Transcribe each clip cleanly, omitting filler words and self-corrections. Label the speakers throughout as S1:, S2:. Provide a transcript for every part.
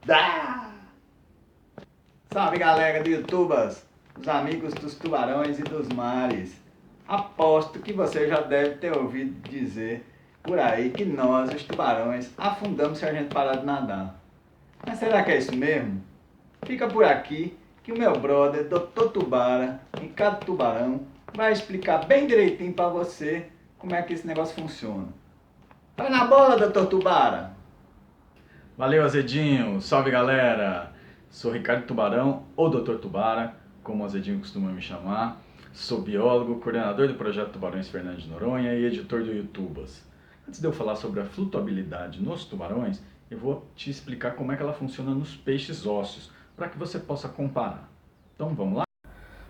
S1: Dá! Salve galera do YouTubers, os amigos dos tubarões e dos mares. Aposto que você já deve ter ouvido dizer por aí que nós, os tubarões, afundamos se a gente parar de nadar. Mas será que é isso mesmo? Fica por aqui que o meu brother, Dr. Tubara, em cada tubarão, vai explicar bem direitinho para você como é que esse negócio funciona. Vai na bola, Dr. Tubara!
S2: Valeu, Azedinho! Salve, galera! Sou Ricardo Tubarão, ou Dr. Tubara, como o Azedinho costuma me chamar. Sou biólogo, coordenador do projeto Tubarões Fernando de Noronha e editor do YouTubas. Antes de eu falar sobre a flutuabilidade nos tubarões, eu vou te explicar como é que ela funciona nos peixes ósseos, para que você possa comparar. Então, vamos lá?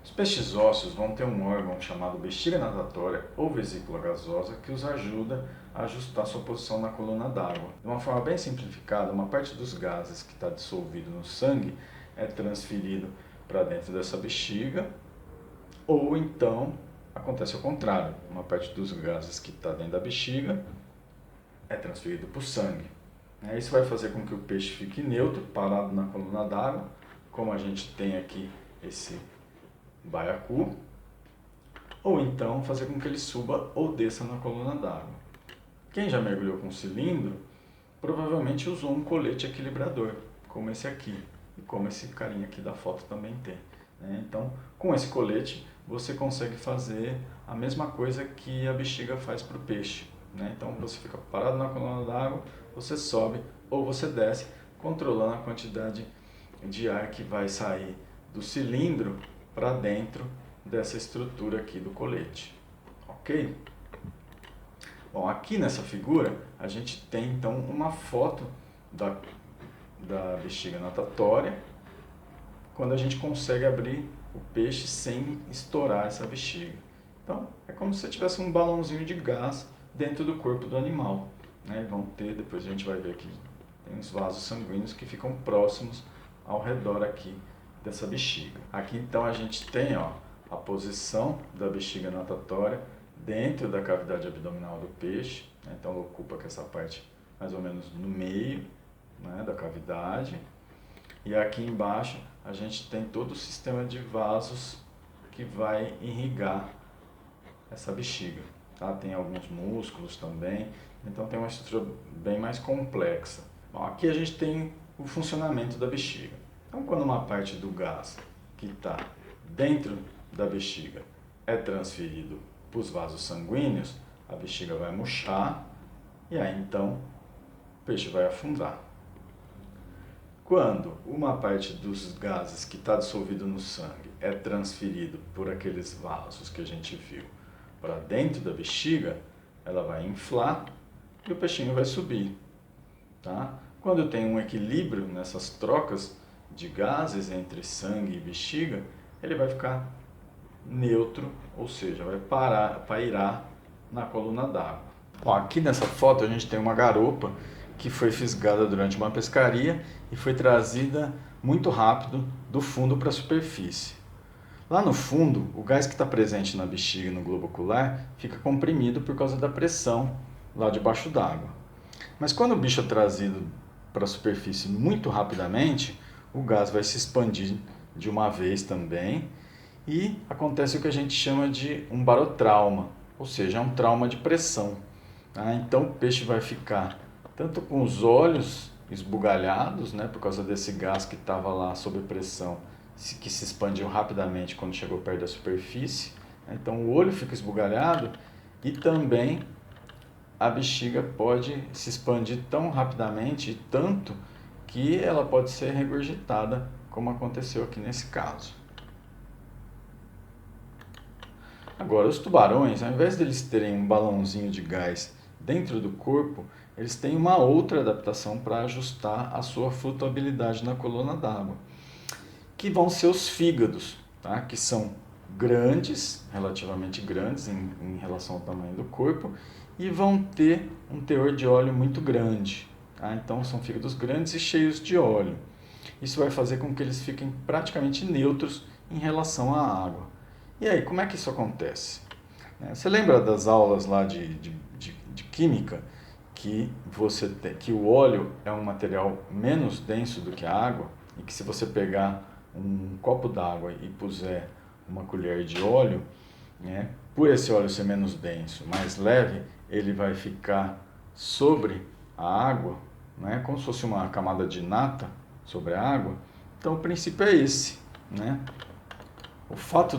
S2: Os peixes ósseos vão ter um órgão chamado bexiga natatória ou vesícula gasosa que os ajuda a ajustar sua posição na coluna d'água. De uma forma bem simplificada, uma parte dos gases que está dissolvido no sangue é transferido para dentro dessa bexiga, ou então acontece ao contrário, uma parte dos gases que está dentro da bexiga é transferido para o sangue. Isso vai fazer com que o peixe fique neutro, parado na coluna d'água, como a gente tem aqui esse baiacu, ou então fazer com que ele suba ou desça na coluna d'água. Quem já mergulhou com cilindro, provavelmente usou um colete equilibrador, como esse aqui, e como esse carinha aqui da foto também tem. Então, com esse colete, você consegue fazer a mesma coisa que a bexiga faz para o peixe. Então, você fica parado na coluna d'água, você sobe ou você desce, controlando a quantidade de ar que vai sair do cilindro para dentro dessa estrutura aqui do colete, ok? Bom, aqui nessa figura a gente tem então uma foto da bexiga natatória, quando a gente consegue abrir o peixe sem estourar essa bexiga. Então, é como se você tivesse um balãozinho de gás dentro do corpo do animal. Vão ter, depois a gente vai ver aqui, tem uns vasos sanguíneos que ficam próximos ao redor aqui dessa bexiga. Aqui então a gente tem a posição da bexiga natatória dentro da cavidade abdominal do peixe. Então ela ocupa essa parte mais ou menos no meio da cavidade. E aqui embaixo a gente tem todo o sistema de vasos que vai irrigar essa bexiga. Tem alguns músculos também, então tem uma estrutura bem mais complexa. Bom, aqui a gente tem o funcionamento da bexiga. Então, quando uma parte do gás que está dentro da bexiga é transferido para os vasos sanguíneos, a bexiga vai murchar e aí então o peixe vai afundar. Quando uma parte dos gases que está dissolvido no sangue é transferido por aqueles vasos que a gente viu para dentro da bexiga, ela vai inflar e o peixinho vai subir. Quando tem um equilíbrio nessas trocas de gases entre sangue e bexiga, ele vai ficar neutro, ou seja, vai pairar na coluna d'água. Aqui nessa foto a gente tem uma garopa que foi fisgada durante uma pescaria e foi trazida muito rápido do fundo para a superfície. Lá no fundo, o gás que está presente na bexiga e no globo ocular fica comprimido por causa da pressão lá debaixo d'água. Mas quando o bicho é trazido para a superfície muito rapidamente, o gás vai se expandir de uma vez também e acontece o que a gente chama de um barotrauma, ou seja, é um trauma de pressão. Então o peixe vai ficar tanto com os olhos esbugalhados, por causa desse gás que estava lá sob pressão, que se expandiu rapidamente quando chegou perto da superfície. Então o olho fica esbugalhado e também a bexiga pode se expandir tão rapidamente e tanto que ela pode ser regurgitada, como aconteceu aqui nesse caso. Agora, os tubarões, ao invés de eles terem um balãozinho de gás dentro do corpo, eles têm uma outra adaptação para ajustar a sua flutuabilidade na coluna d'água, que vão ser os fígados, que são grandes, relativamente grandes em relação ao tamanho do corpo, e vão ter um teor de óleo muito grande. Então são fígados grandes e cheios de óleo. Isso vai fazer com que eles fiquem praticamente neutros em relação à água. E aí, como é que isso acontece? Você lembra das aulas lá de química, que o óleo é um material menos denso do que a água e que se você pegar um copo d'água e puser uma colher de óleo, né, por esse óleo ser menos denso, mais leve, ele vai ficar sobre a água, né, como se fosse uma camada de nata sobre a água. Então o princípio é esse, né? O fato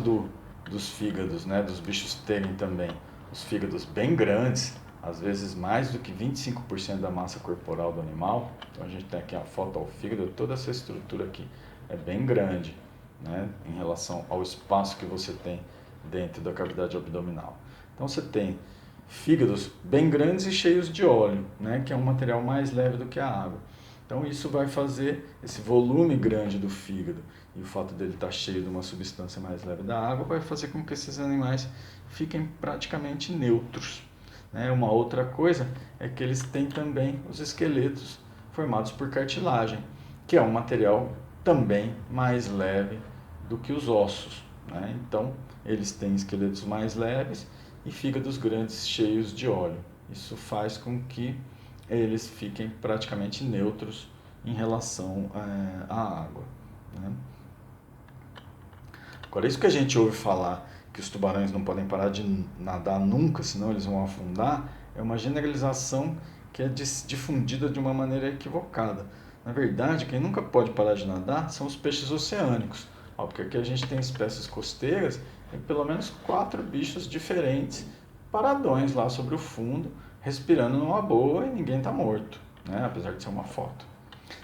S2: dos fígados, né, dos bichos terem também os fígados bem grandes, às vezes mais do que 25% da massa corporal do animal. Então a gente tem aqui a foto ao fígado, toda essa estrutura aqui é bem grande, né, em relação ao espaço que você tem dentro da cavidade abdominal. Então você tem fígados bem grandes e cheios de óleo, né, que é um material mais leve do que a água. Então isso vai fazer esse volume grande do fígado e o fato dele estar cheio de uma substância mais leve da água vai fazer com que esses animais fiquem praticamente neutros, né? Uma outra coisa é que eles têm também os esqueletos formados por cartilagem, que é um material também mais leve do que os ossos, né? Então eles têm esqueletos mais leves e fígados grandes cheios de óleo. Isso faz com que eles fiquem praticamente neutros em relação à água, né? Agora, isso que a gente ouve falar, que os tubarões não podem parar de nadar nunca, senão eles vão afundar, é uma generalização que é difundida de uma maneira equivocada. Na verdade, quem nunca pode parar de nadar são os peixes oceânicos, porque aqui a gente tem espécies costeiras, tem pelo menos 4 bichos diferentes, paradões lá sobre o fundo, respirando numa boa e ninguém está morto, né? Apesar de ser uma foto.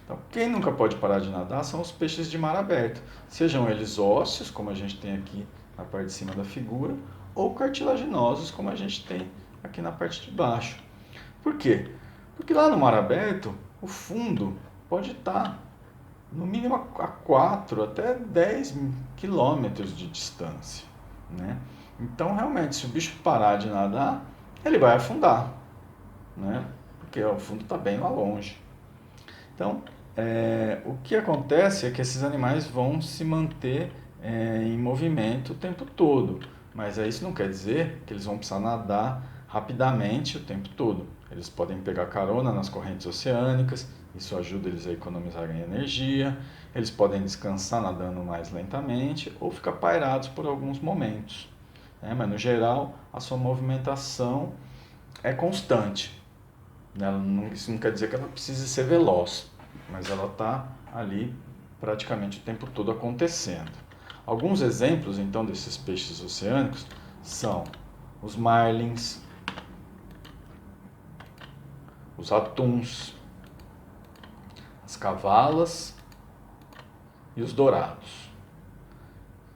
S2: Então, quem nunca pode parar de nadar são os peixes de mar aberto, sejam eles ósseos, como a gente tem aqui na parte de cima da figura, ou cartilaginosos, como a gente tem aqui na parte de baixo. Por quê? Porque lá no mar aberto, o fundo pode estar no mínimo a 4 até 10 quilômetros de distância, né? Então, realmente, se o bicho parar de nadar, ele vai afundar, né? Porque o fundo está bem lá longe. Então, o que acontece é que esses animais vão se manter em movimento o tempo todo, mas isso não quer dizer que eles vão precisar nadar rapidamente o tempo todo. Eles podem pegar carona nas correntes oceânicas, isso ajuda eles a economizarem energia, eles podem descansar nadando mais lentamente ou ficar pairados por alguns momentos, né? Mas no geral a sua movimentação é constante. Isso não quer dizer que ela precise ser veloz, mas ela está ali praticamente o tempo todo acontecendo. Alguns exemplos, então, desses peixes oceânicos são os marlins, os atuns, as cavalas e os dourados.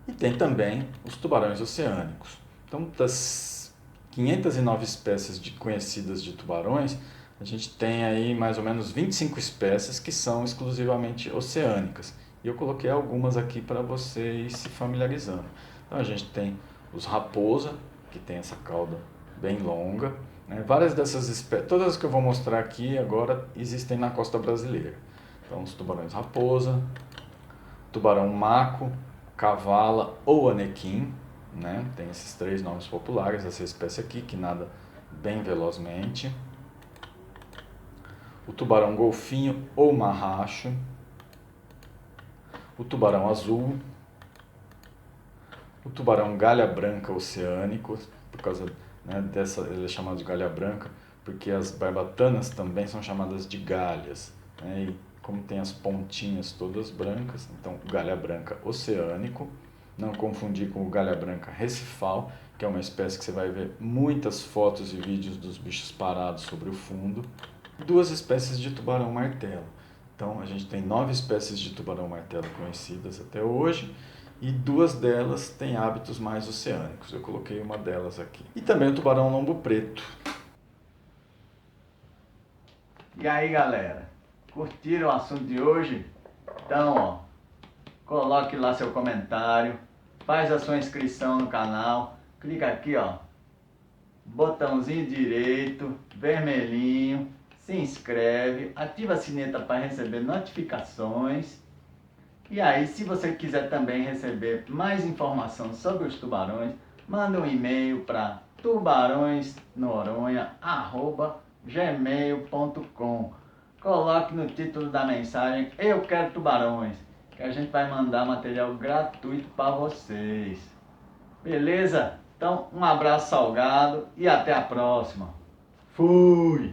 S2: E tem também os tubarões oceânicos. Então, das 509 espécies conhecidas de tubarões, a gente tem aí mais ou menos 25 espécies que são exclusivamente oceânicas. E eu coloquei algumas aqui para você ir se familiarizando. Então a gente tem os raposa, que tem essa cauda bem longa, né? Várias dessas espécies, todas as que eu vou mostrar aqui agora existem na costa brasileira. Então os tubarões raposa, tubarão maco, cavala ou anequim, né? Tem esses 3 nomes populares, essa espécie aqui que nada bem velozmente. O tubarão golfinho ou marracho, o tubarão azul, o tubarão galha branca oceânico, por causa, né, ele é chamado de galha branca, porque as barbatanas também são chamadas de galhas, né, e como tem as pontinhas todas brancas, então galha branca oceânico, não confundir com o galha branca recifal, que é uma espécie que você vai ver muitas fotos e vídeos dos bichos parados sobre o fundo. 2 espécies de tubarão-martelo. Então, a gente tem 9 espécies de tubarão-martelo conhecidas até hoje e 2 delas têm hábitos mais oceânicos. Eu coloquei uma delas aqui. E também o tubarão-lombo preto.
S1: E aí, galera? Curtiram o assunto de hoje? Então, ó, coloque lá seu comentário, faz a sua inscrição no canal, clica aqui, ó, botãozinho direito, vermelhinho, se inscreve, ativa a sineta para receber notificações. E aí, se você quiser também receber mais informação sobre os tubarões, manda um e-mail para tubarõesnoronha@gmail.com. gmail.com. Coloque no título da mensagem Eu Quero Tubarões, que a gente vai mandar material gratuito para vocês. Beleza? Então, um abraço salgado e até a próxima. Fui!